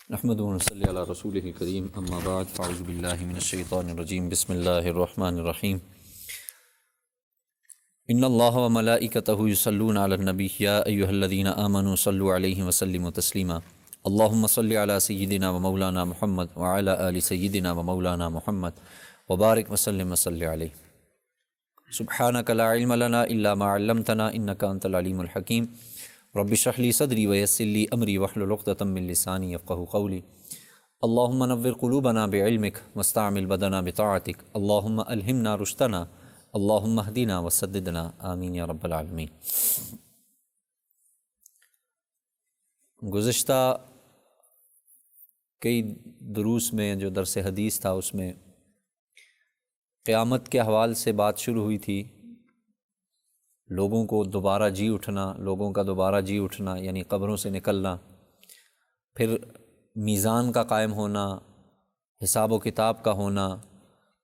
نحمد و نصلی علی رسولہ الکریم اما بعد فاعوذ باللہ من الشیطان الرجیم بسم اللہ الرحمن الرحیم ان اللہ و ملائکتہ یصلون علی النبی یا ایہا الذین آمنوا صلوا علیہ وسلموا تسلیما اللہم صلی علی سیدنا و مولانا محمد وعلی آل سیدنا و مولانا محمد وبارک وسلم وصلی علیہ سبحانک لا علم لنا الا ما علمتنا انک انت العلیم الحکیم رب اشرح لی صدری ویسر لی امری واحلل عقدۃ من لسانی یفقہوا قولی اللہم نور قلوبنا بعلمک واستعمل بدنا بطاعتک اللہم الہمنا رشدنا اللہم اہدنا وسددنا آمین یا رب العالمین۔ گزشتہ کئی دروس میں جو درس حدیث تھا اس میں قیامت کے حوال سے بات شروع ہوئی تھی، لوگوں کو دوبارہ جی اٹھنا، لوگوں کا دوبارہ جی اٹھنا یعنی قبروں سے نکلنا، پھر میزان کا قائم ہونا، حساب و کتاب کا ہونا،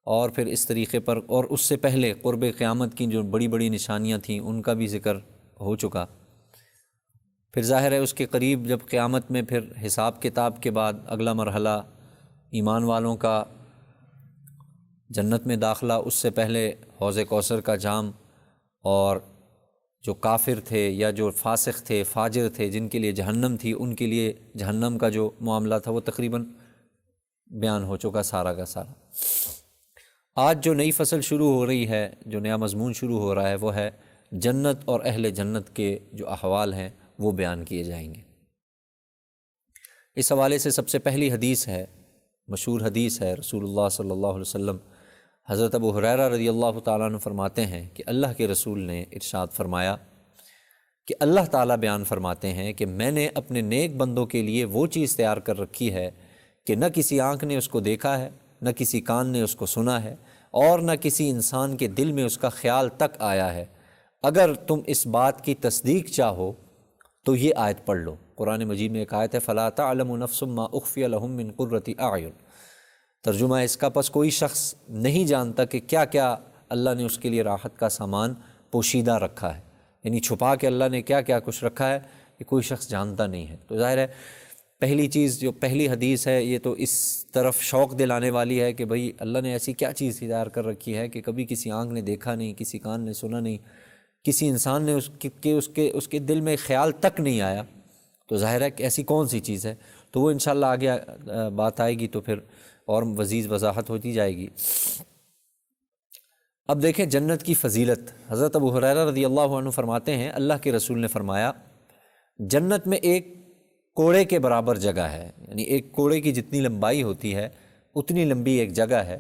اور پھر اس طریقے پر، اور اس سے پہلے قرب قیامت کی جو بڑی بڑی نشانیاں تھیں ان کا بھی ذکر ہو چکا۔ پھر ظاہر ہے اس کے قریب جب قیامت میں پھر حساب کتاب کے بعد اگلا مرحلہ ایمان والوں کا جنت میں داخلہ، اس سے پہلے حوض کوثر کا جام، اور جو کافر تھے یا جو فاسق تھے، فاجر تھے، جن کے لیے جہنم تھی، ان کے لیے جہنم کا جو معاملہ تھا وہ تقریباً بیان ہو چکا سارا کا سارا۔ آج جو نئی فصل شروع ہو رہی ہے، جو نیا مضمون شروع ہو رہا ہے، وہ ہے جنت اور اہل جنت کے جو احوال ہیں وہ بیان کیے جائیں گے۔ اس حوالے سے سب سے پہلی حدیث ہے، مشہور حدیث ہے، رسول اللہ صلی اللہ علیہ وسلم حضرت ابو ہریرہ رضی اللہ تعالیٰ عنہ فرماتے ہیں کہ اللہ کے رسول نے ارشاد فرمایا کہ اللہ تعالیٰ بیان فرماتے ہیں کہ میں نے اپنے نیک بندوں کے لیے وہ چیز تیار کر رکھی ہے کہ نہ کسی آنکھ نے اس کو دیکھا ہے، نہ کسی کان نے اس کو سنا ہے، اور نہ کسی انسان کے دل میں اس کا خیال تک آیا ہے۔ اگر تم اس بات کی تصدیق چاہو تو یہ آیت پڑھ لو۔ قرآن مجید میں ایک آیت ہے فَلَا تَعْلَمُ نَفْسٌ مَّا أُخْفِيَ لَهُم مِّن قُرَّةِ أَعْيُنٍ۔ ترجمہ اس کا، پس کوئی شخص نہیں جانتا کہ کیا کیا اللہ نے اس کے لیے راحت کا سامان پوشیدہ رکھا ہے، یعنی چھپا کے اللہ نے کیا کیا کچھ رکھا ہے یہ کوئی شخص جانتا نہیں ہے۔ تو ظاہر ہے پہلی چیز جو پہلی حدیث ہے یہ تو اس طرف شوق دلانے والی ہے کہ بھئی اللہ نے ایسی کیا چیز تیار کر رکھی ہے کہ کبھی کسی آنکھ نے دیکھا نہیں، کسی کان نے سنا نہیں، کسی انسان نے اس کے دل میں خیال تک نہیں آیا۔ تو ظاہر ہے کہ ایسی کون سی چیز ہے، تو وہ انشاءاللہ آگے بات آئے گی تو پھر اور مزید وضاحت ہوتی جائے گی۔ اب دیکھیں جنت کی فضیلت، حضرت ابو ہریرہ رضی اللہ عنہ فرماتے ہیں اللہ کے رسول نے فرمایا جنت میں ایک کوڑے کے برابر جگہ ہے، یعنی ایک کوڑے کی جتنی لمبائی ہوتی ہے اتنی لمبی ایک جگہ ہے۔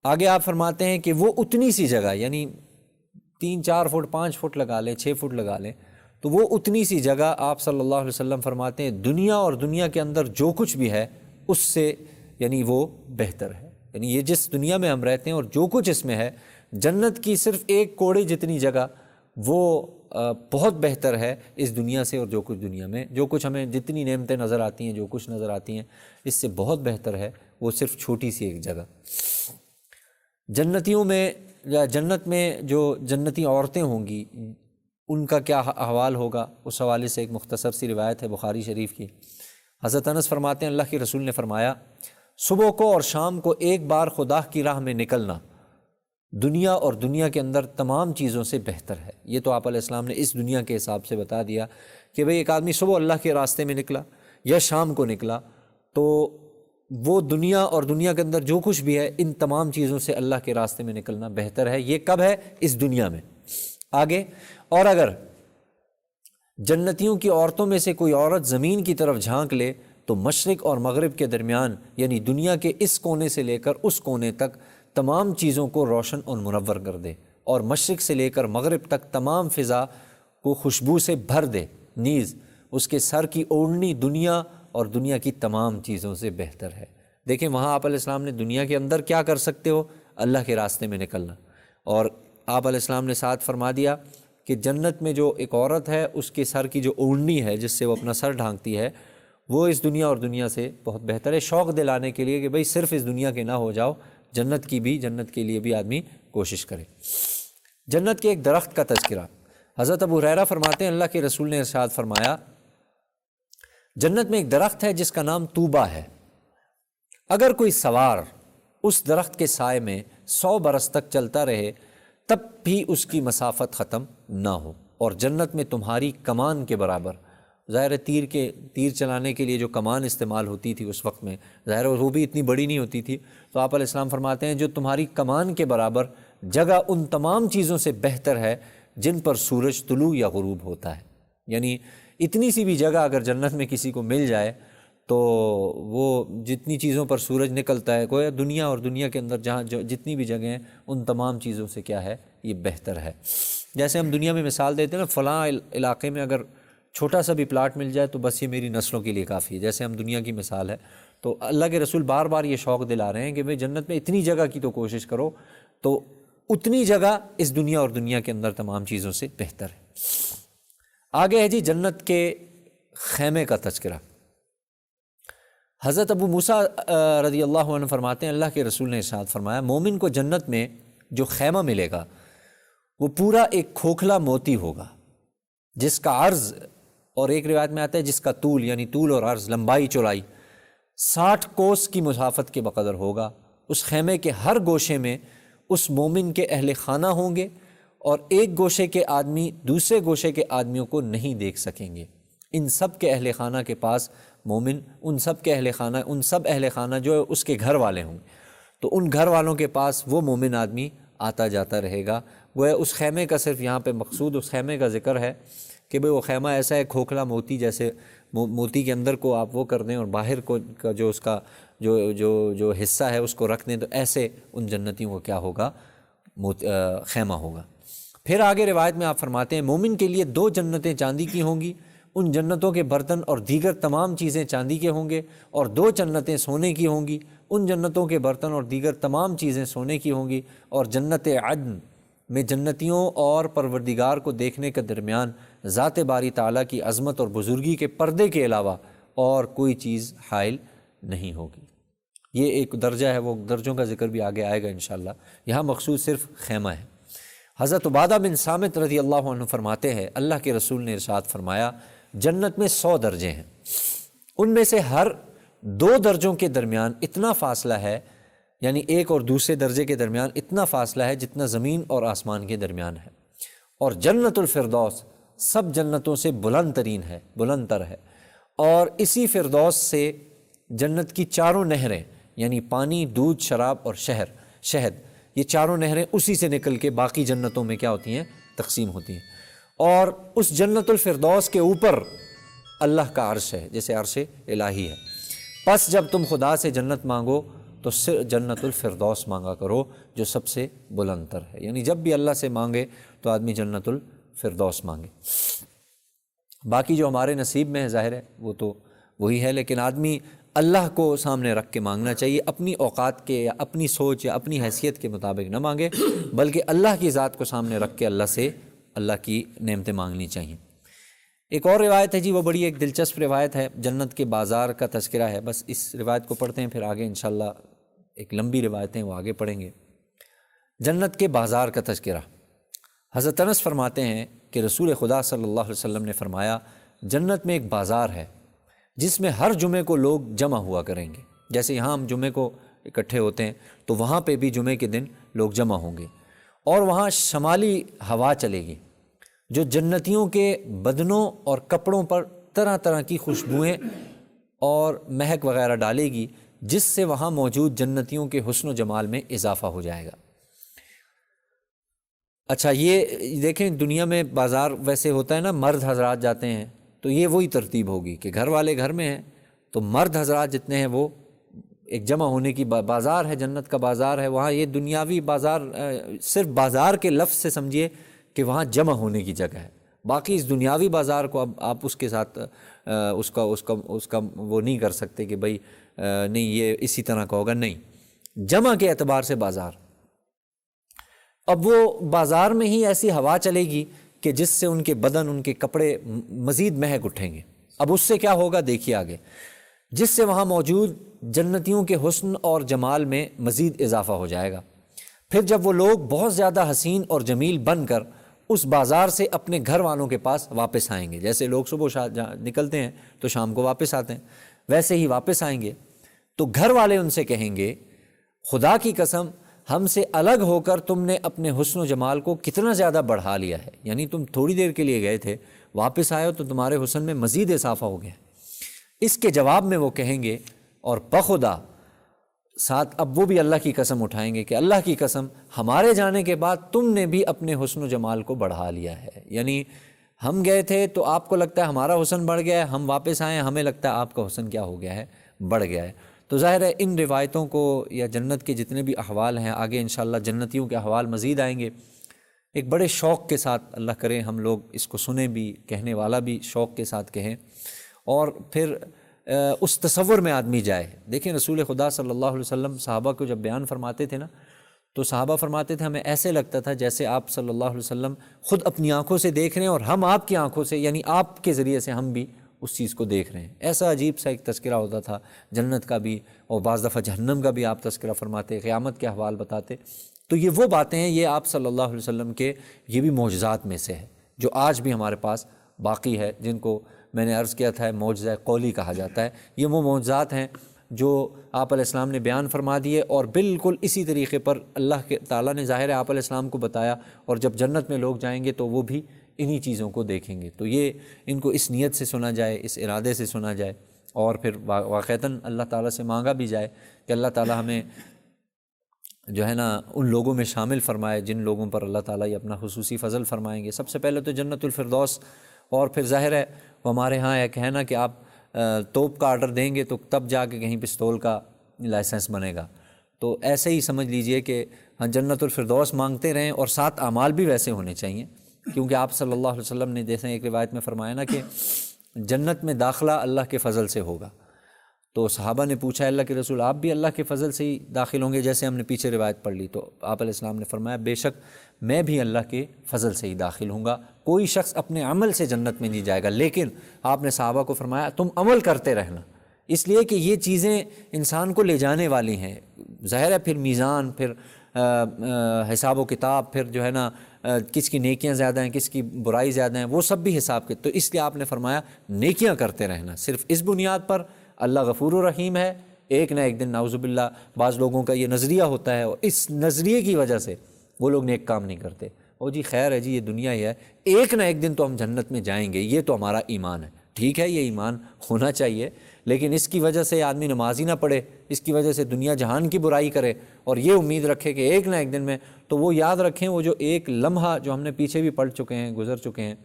آگے آپ فرماتے ہیں کہ وہ اتنی سی جگہ، یعنی 3 4 فٹ 5 فٹ لگا لیں، 6 فٹ لگا لیں، تو وہ اتنی سی جگہ آپ صلی اللہ علیہ وسلم فرماتے ہیں دنیا اور دنیا کے اندر جو کچھ بھی ہے اس سے یعنی وہ بہتر ہے۔ یعنی یہ جس دنیا میں ہم رہتے ہیں اور جو کچھ اس میں ہے، جنت کی صرف ایک کوڑے جتنی جگہ وہ بہت بہتر ہے اس دنیا سے، اور جو کچھ دنیا میں، جو کچھ ہمیں جتنی نعمتیں نظر آتی ہیں، جو کچھ نظر آتی ہیں، اس سے بہت بہتر ہے وہ صرف چھوٹی سی ایک جگہ۔ جنتیوں میں یا جنت میں جو جنتی عورتیں ہوں گی ان کا کیا احوال ہوگا، اس حوالے سے ایک مختصر سی روایت ہے بخاری شریف کی۔ حضرت انس فرماتے ہیں اللہ کے رسول نے فرمایا صبح کو اور شام کو ایک بار خدا کی راہ میں نکلنا دنیا اور دنیا کے اندر تمام چیزوں سے بہتر ہے۔ یہ تو آپ علیہ السلام نے اس دنیا کے حساب سے بتا دیا کہ بھئی ایک آدمی صبح اللہ کے راستے میں نکلا یا شام کو نکلا تو وہ دنیا اور دنیا کے اندر جو کچھ بھی ہے ان تمام چیزوں سے اللہ کے راستے میں نکلنا بہتر ہے۔ یہ کب ہے؟ اس دنیا میں۔ آگے، اور اگر جنتیوں کی عورتوں میں سے کوئی عورت زمین کی طرف جھانک لے تو مشرق اور مغرب کے درمیان یعنی دنیا کے اس کونے سے لے کر اس کونے تک تمام چیزوں کو روشن اور منور کر دے، اور مشرق سے لے کر مغرب تک تمام فضا کو خوشبو سے بھر دے، نیز اس کے سر کی اوڑھنی دنیا اور دنیا کی تمام چیزوں سے بہتر ہے۔ دیکھیں وہاں آپ علیہ السلام نے دنیا کے اندر کیا کر سکتے ہو؟ اللہ کے راستے میں نکلنا، اور آپ علیہ السلام نے ساتھ فرما دیا کہ جنت میں جو ایک عورت ہے اس کے سر کی جو اوڑھنی ہے جس سے وہ اپنا سر ڈھانکتی ہے وہ اس دنیا اور دنیا سے بہت بہتر ہے، شوق دلانے کے لیے کہ بھئی صرف اس دنیا کے نہ ہو جاؤ، جنت کے لیے بھی آدمی کوشش کرے۔ جنت کے ایک درخت کا تذکرہ، حضرت ابو ہریرہ فرماتے ہیں اللہ کے رسول نے ارشاد فرمایا جنت میں ایک درخت ہے جس کا نام طوبہ ہے، اگر کوئی سوار اس درخت کے سائے میں 100 برس تک چلتا رہے تب بھی اس کی مسافت ختم نہ ہو، اور جنت میں تمہاری کمان کے برابر، ظاہر تیر چلانے کے لیے جو کمان استعمال ہوتی تھی اس وقت میں، ظاہر وہ بھی اتنی بڑی نہیں ہوتی تھی، تو آپ علیہ السلام فرماتے ہیں جو تمہاری کمان کے برابر جگہ ان تمام چیزوں سے بہتر ہے جن پر سورج طلوع یا غروب ہوتا ہے۔ یعنی اتنی سی بھی جگہ اگر جنت میں کسی کو مل جائے تو وہ جتنی چیزوں پر سورج نکلتا ہے، گویا دنیا اور دنیا کے اندر جہاں جتنی بھی جگہیں ہیں ان تمام چیزوں سے کیا ہے، یہ بہتر ہے۔ جیسے ہم دنیا میں مثال دیتے ہیں نا، فلاں علاقے میں اگر چھوٹا سا بھی پلاٹ مل جائے تو بس یہ میری نسلوں کے لیے کافی ہے، جیسے ہم دنیا کی مثال ہے۔ تو اللہ کے رسول بار بار یہ شوق دلا رہے ہیں کہ بھئی جنت میں اتنی جگہ کی تو کوشش کرو، تو اتنی جگہ اس دنیا اور دنیا کے اندر تمام چیزوں سے بہتر ہے۔ آگے ہے جی جنت کے خیمے کا تذکرہ۔ حضرت ابو موسیٰ رضی اللہ عنہ فرماتے ہیں اللہ کے رسول نے ارشاد فرمایا، مومن کو جنت میں جو خیمہ ملے گا وہ پورا ایک کھوکھلا موتی ہوگا جس کا عرض، اور ایک روایت میں آتا ہے جس کا طول، یعنی طول اور عرض، لمبائی چوڑائی 60 کوس کی مسافت کے بقدر ہوگا۔ اس خیمے کے ہر گوشے میں اس مومن کے اہل خانہ ہوں گے، اور ایک گوشے کے آدمی دوسرے گوشے کے آدمیوں کو نہیں دیکھ سکیں گے۔ ان سب کے اہل خانہ کے پاس مومن، ان سب اہل خانہ جو اس کے گھر والے ہوں گے، تو ان گھر والوں کے پاس وہ مومن آدمی آتا جاتا رہے گا۔ گویا اس خیمے کا صرف یہاں پہ مقصود اس خیمے کا ذکر ہے کہ بھئی وہ خیمہ ایسا ہے کھوکھلا موتی، جیسے موتی کے اندر کو آپ وہ کر دیں اور باہر کو جو اس کا جو حصہ ہے اس کو رکھ دیں، تو ایسے ان جنتیوں کو کیا ہوگا، خیمہ ہوگا۔ پھر آگے روایت میں آپ فرماتے ہیں مومن کے لیے 2 جنتیں چاندی کی ہوں گی، ان جنتوں کے برتن اور دیگر تمام چیزیں چاندی کے ہوں گے، اور 2 جنتیں سونے کی ہوں گی، ان جنتوں کے برتن اور دیگر تمام چیزیں سونے کی ہوں گی، اور جنت عدن میں جنتیوں اور پروردگار کو دیکھنے کے درمیان ذات باری تعالیٰ کی عظمت اور بزرگی کے پردے کے علاوہ اور کوئی چیز حائل نہیں ہوگی۔ یہ ایک درجہ ہے، وہ درجوں کا ذکر بھی آگے آئے گا انشاءاللہ، یہاں مقصود صرف خیمہ ہے۔ حضرت عبادہ بن صامت رضی اللہ عنہ فرماتے ہیں اللہ کے رسول نے ارشاد فرمایا جنت میں 100 درجے ہیں، ان میں سے ہر 2 درجوں کے درمیان اتنا فاصلہ ہے، یعنی ایک اور دوسرے درجے کے درمیان اتنا فاصلہ ہے جتنا زمین اور آسمان کے درمیان ہے، اور جنت الفردوس سب جنتوں سے بلند ترین ہے، بلند تر ہے، اور اسی فردوس سے جنت کی 4 نہریں، یعنی پانی، دودھ، شراب اور شہد، یہ 4 نہریں اسی سے نکل کے باقی جنتوں میں کیا ہوتی ہیں، تقسیم ہوتی ہیں۔ اور اس جنت الفردوس کے اوپر اللہ کا عرش ہے، جیسے عرش الہی ہے۔ پس جب تم خدا سے جنت مانگو تو صرف جنت الفردوس مانگا کرو جو سب سے بلند تر ہے، یعنی جب بھی اللہ سے مانگے تو آدمی جنت الفردوس مانگے۔ باقی جو ہمارے نصیب میں ہے ظاہر ہے وہ تو وہی ہے، لیکن آدمی اللہ کو سامنے رکھ کے مانگنا چاہیے، اپنی اوقات کے یا اپنی سوچ یا اپنی حیثیت کے مطابق نہ مانگے، بلکہ اللہ کی ذات کو سامنے رکھ کے اللہ سے اللہ کی نعمتیں مانگنی چاہیے۔ ایک اور روایت ہے جی، وہ بڑی ایک دلچسپ روایت ہے، جنت کے بازار کا تذکرہ ہے، بس اس روایت کو پڑھتے ہیں پھر آگے انشاءاللہ ایک لمبی روایتیں وہ آگے پڑھیں گے۔ جنت کے بازار کا تذکرہ، حضرت انس فرماتے ہیں کہ رسول خدا صلی اللہ علیہ وسلم نے فرمایا جنت میں ایک بازار ہے جس میں ہر جمعے کو لوگ جمع ہوا کریں گے، جیسے یہاں ہم جمعے کو اکٹھے ہوتے ہیں تو وہاں پہ بھی جمعے کے دن لوگ جمع ہوں گے، اور وہاں شمالی ہوا چلے گی جو جنتیوں کے بدنوں اور کپڑوں پر طرح طرح کی خوشبوئیں اور مہک وغیرہ ڈالے گی، جس سے وہاں موجود جنتیوں کے حسن و جمال میں اضافہ ہو جائے گا۔ اچھا یہ دیکھیں دنیا میں بازار ویسے ہوتا ہے نا، مرد حضرات جاتے ہیں تو یہ وہی ترتیب ہوگی کہ گھر والے گھر میں ہیں تو مرد حضرات جتنے ہیں وہ ایک جمع ہونے کی بازار ہے، جنت کا بازار ہے وہاں۔ یہ دنیاوی بازار صرف بازار کے لفظ سے سمجھیے کہ وہاں جمع ہونے کی جگہ ہے، باقی اس دنیاوی بازار کو اب آپ اس کے ساتھ اس کا وہ نہیں کر سکتے کہ بھئی نہیں یہ اسی طرح کا ہوگا، نہیں، جمع کے اعتبار سے بازار۔ اب وہ بازار میں ہی ایسی ہوا چلے گی کہ جس سے ان کے بدن، ان کے کپڑے مزید مہک اٹھیں گے۔ اب اس سے کیا ہوگا دیکھیے آگے، جس سے وہاں موجود جنتیوں کے حسن اور جمال میں مزید اضافہ ہو جائے گا۔ پھر جب وہ لوگ بہت زیادہ حسین اور جمیل بن کر اس بازار سے اپنے گھر والوں کے پاس واپس آئیں گے. جیسے لوگ صبح نکلتے ہیں تو شام کو واپس آتے ہیں، ویسے ہی واپس آئیں گے. تو گھر والے ان سے کہیں گے خدا کی قسم ہم سے الگ ہو کر تم نے اپنے حسن و جمال کو کتنا زیادہ بڑھا لیا ہے، یعنی تم تھوڑی دیر کے لیے گئے تھے، واپس آئے ہو تو تمہارے حسن میں مزید اضافہ ہو گیا. اس کے جواب میں وہ کہیں گے اور بخدا ساتھ اب وہ بھی اللہ کی قسم اٹھائیں گے کہ اللہ کی قسم ہمارے جانے کے بعد تم نے بھی اپنے حسن و جمال کو بڑھا لیا ہے. یعنی ہم گئے تھے تو آپ کو لگتا ہے ہمارا حسن بڑھ گیا ہے، ہم واپس آئے ہمیں لگتا ہے آپ کا حسن کیا ہو گیا ہے، بڑھ گیا ہے. تو ظاہر ہے ان روایتوں کو یا جنت کے جتنے بھی احوال ہیں، آگے انشاءاللہ جنتیوں کے احوال مزید آئیں گے، ایک بڑے شوق کے ساتھ اللہ کرے ہم لوگ اس کو سنیں بھی، کہنے والا بھی شوق کے ساتھ کہیں، اور پھر اس تصور میں آدمی جائے. دیکھیں رسول خدا صلی اللہ علیہ وسلم صحابہ کو جب بیان فرماتے تھے نا، تو صحابہ فرماتے تھے ہمیں ایسے لگتا تھا جیسے آپ صلی اللہ علیہ وسلم خود اپنی آنکھوں سے دیکھ رہے ہیں اور ہم آپ کی آنکھوں سے، یعنی آپ کے ذریعے سے ہم بھی اس چیز کو دیکھ رہے ہیں. ایسا عجیب سا ایک تذکرہ ہوتا تھا جنت کا بھی، اور بعض دفعہ جہنم کا بھی آپ تذکرہ فرماتے، قیامت کے احوال بتاتے. تو یہ وہ باتیں ہیں، یہ آپ صلی اللہ علیہ وسلم کے یہ بھی معجزات میں سے ہے جو آج بھی ہمارے پاس باقی ہے، جن کو میں نے عرض کیا تھا معجزہ قولی کہا جاتا ہے. یہ وہ معجزات ہیں جو آپ علیہ السلام نے بیان فرما دیے، اور بالکل اسی طریقے پر اللہ کے تعالیٰ نے ظاہر ہے آپ علیہ السلام کو بتایا، اور جب جنت میں لوگ جائیں گے تو وہ بھی انہی چیزوں کو دیکھیں گے. تو یہ ان کو اس نیت سے سنا جائے، اس ارادے سے سنا جائے، اور پھر واقعتاً اللہ تعالیٰ سے مانگا بھی جائے کہ اللہ تعالیٰ ہمیں جو ہے نا ان لوگوں میں شامل فرمائے جن لوگوں پر اللہ تعالیٰ یہ اپنا خصوصی فضل فرمائیں گے. سب سے پہلے تو جنت الفردوس، اور پھر ظاہر ہے وہ ہمارے ہاں ایک ہے نا کہ آپ توپ کا آرڈر دیں گے تو تب جا کے کہیں پستول کا لائسنس بنے گا. تو ایسے ہی سمجھ لیجئے کہ ہاں جنت الفردوس مانگتے رہیں، اور ساتھ اعمال بھی ویسے ہونے چاہیے، کیونکہ آپ صلی اللہ علیہ وسلم نے جیسے ایک روایت میں فرمایا نا کہ جنت میں داخلہ اللہ کے فضل سے ہوگا. تو صحابہ نے پوچھا اللہ کے رسول آپ بھی اللہ کے فضل سے ہی داخل ہوں گے، جیسے ہم نے پیچھے روایت پڑھ لی. تو آپ علیہ السلام نے فرمایا بے شک میں بھی اللہ کے فضل سے ہی داخل ہوں گا. کوئی شخص اپنے عمل سے جنت میں نہیں جائے گا، لیکن آپ نے صحابہ کو فرمایا تم عمل کرتے رہنا، اس لیے کہ یہ چیزیں انسان کو لے جانے والی ہیں. ظاہر ہے پھر میزان، پھر حساب و کتاب، پھر جو ہے نا کس کی نیکیاں زیادہ ہیں کس کی برائی زیادہ ہیں، وہ سب بھی حساب کے. تو اس لیے آپ نے فرمایا نیکیاں کرتے رہنا. صرف اس بنیاد پر اللہ غفور و رحیم ہے، ایک نہ ایک دن نعوذ باللہ بعض لوگوں کا یہ نظریہ ہوتا ہے، اور اس نظریے کی وجہ سے وہ لوگ نیک کام نہیں کرتے. او جی خیر ہے جی، یہ دنیا ہی ہے، ایک نہ ایک دن تو ہم جنت میں جائیں گے، یہ تو ہمارا ایمان ہے. ٹھیک ہے یہ ایمان ہونا چاہیے، لیکن اس کی وجہ سے آدمی نماز ہی نہ پڑھے، اس کی وجہ سے دنیا جہان کی برائی کرے اور یہ امید رکھے کہ ایک نہ ایک دن میں، تو وہ یاد رکھیں وہ جو ایک لمحہ جو ہم نے پیچھے بھی پڑھ چکے ہیں، گزر چکے ہیں،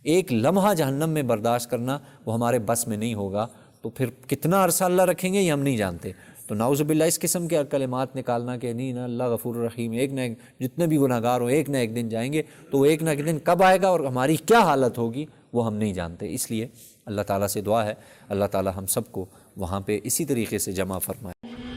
ایک لمحہ جہنم میں برداشت کرنا وہ ہمارے بس میں نہیں ہوگا. تو پھر کتنا عرصہ اللہ رکھیں گے یہ ہم نہیں جانتے. تو نعوذ باللہ اس قسم کے کلمات نکالنا کہ نہیں نا اللہ غفور الرحیم، ایک نہ ایک جتنے بھی گناہ گار ہوں ایک نہ ایک دن جائیں گے، تو وہ ایک نہ ایک دن کب آئے گا اور ہماری کیا حالت ہوگی وہ ہم نہیں جانتے. اس لیے اللہ تعالیٰ سے دعا ہے اللہ تعالیٰ ہم سب کو وہاں پہ اسی طریقے سے جمع فرمائے.